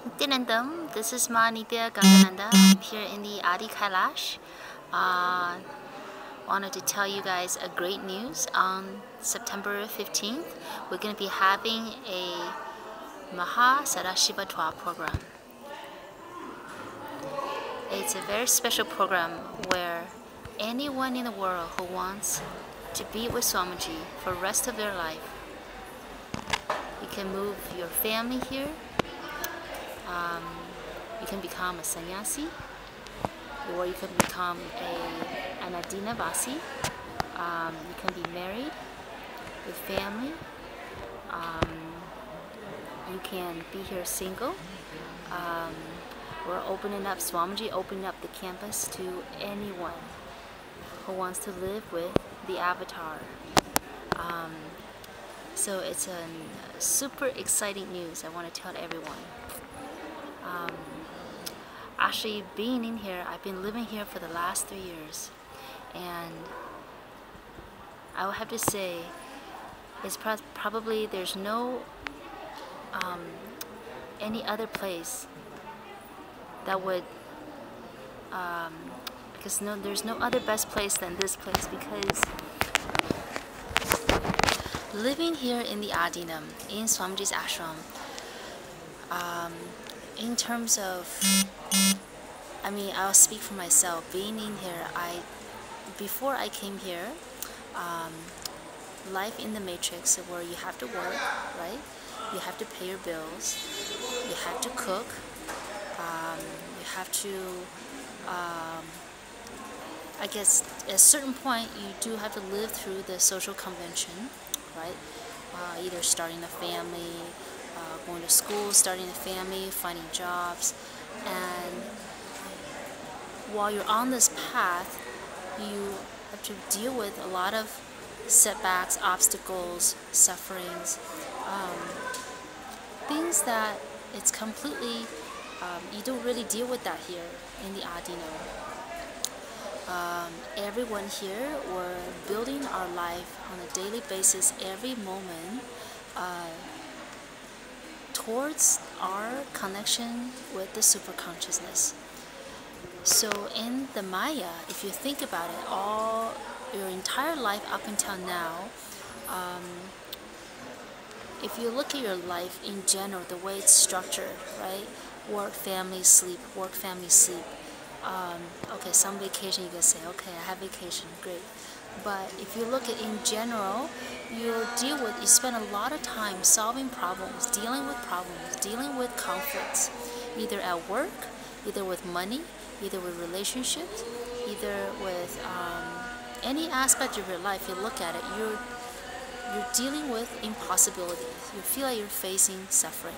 Dinandam, this is Manitya Gangananda. I'm here in the Adi Kailash. Wanted to tell you guys a great news. On September 15th, we're going to be having a Mahasadashivatva program. It's a very special program where anyone in the world who wants to be with Swamiji for the rest of their life, you can move your family here. You can become a sannyasi, or you can become an Adinavasi. You can be married with family. You can be here single. We're opening up, Swamiji opening up the campus to anyone who wants to live with the avatar. So it's a super exciting news I want to tell everyone. Actually, being in here, I've been living here for the last 3 years, and I will have to say it's probably there's no any other place that would because there's no other best place than this place, because living here in the Adinam, in Swamiji's ashram, in terms of, I'll speak for myself. Being in here, before I came here, life in the matrix, where you have to work, right? You have to pay your bills, you have to cook, you have to, I guess at a certain point you do have to live through the social convention, right? Either starting a family, going to school, starting a family, finding jobs, and while you're on this path, you have to deal with a lot of setbacks, obstacles, sufferings, things that it's completely, you don't really deal with that here in the Adino. Everyone here, we're building our life on a daily basis, every moment, towards our connection with the super consciousness. So in the Maya, if you think about it, your entire life up until now, if you look at your life in general, the way it's structured, right? Work, family, sleep, work, family, sleep. Okay, some vacation you can say, okay, I have vacation, great. But if you look at in general, you spend a lot of time solving problems, dealing with conflicts, either at work, either with money, either with relationships, either with any aspect of your life. You look at it, you're dealing with impossibilities. You feel like you're facing suffering.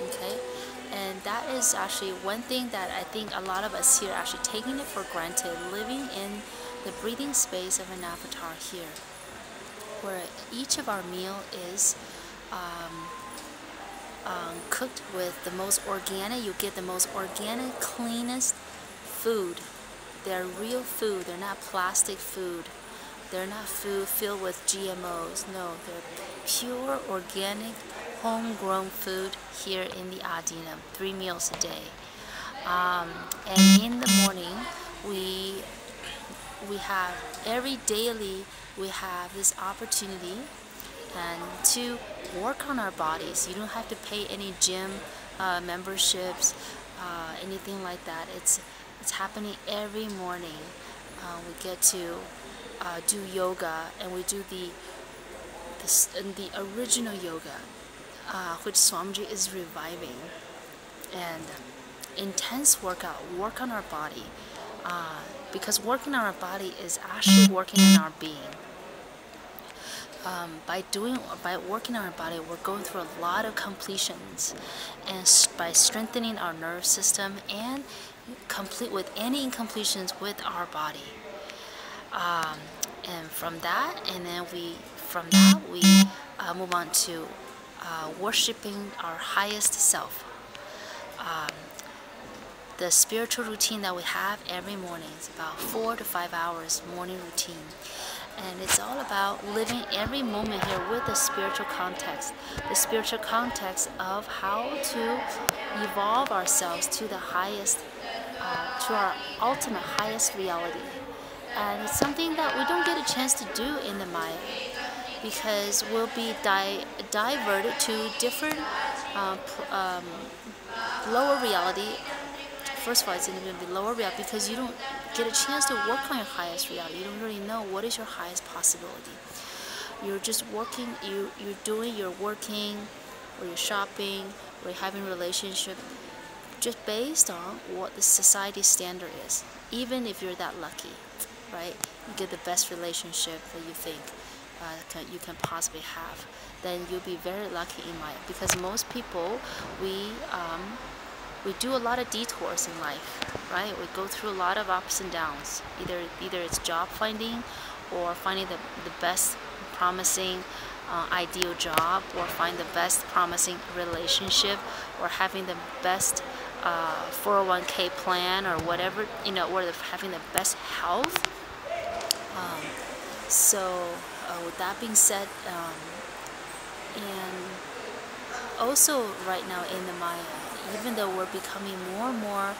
Okay? And that is actually one thing that I think a lot of us here are actually taking it for granted, living in the breathing space of an avatar here, where each of our meal is cooked with the most organic. You get the most organic, cleanest food. They're real food. They're not plastic food. They're not food filled with GMOs. No, they're pure, organic, homegrown food here in the Adinam, 3 meals a day. And in the morning, we have daily we have this opportunity and to work on our bodies. You don't have to pay any gym memberships, anything like that. It's happening every morning. We get to do yoga, and we do the original yoga, which Swamiji is reviving, and intense work on our body, because working on our body is actually working on our being. By working on our body, we're going through a lot of completions, and by strengthening our nerve system and complete with any incompletions with our body. And from that, we move on to worshiping our highest self. The spiritual routine that we have every morning is about 4 to 5 hours morning routine, And it's all about living every moment here with the spiritual context of how to evolve ourselves to the highest, to our ultimate highest reality. And it's something that we don't get a chance to do in the Maya, because we'll be diverted to different lower reality. First of all, it's going to be lower reality because you don't get a chance to work on your highest reality. You don't really know what is your highest possibility. You're just working, you're working, or you're shopping, or you're having a relationship, just based on what the society standard is. Even if you're that lucky, right? You get the best relationship that you think you can possibly have, then you'll be very lucky in life. Because most people, we do a lot of detours in life, right? We go through a lot of ups and downs. Either it's job finding, or finding the best promising ideal job, or find the best promising relationship, or having the best 401k plan, or whatever, or having the best health. So with that being said, and also right now in the Maya, even though we're becoming more and more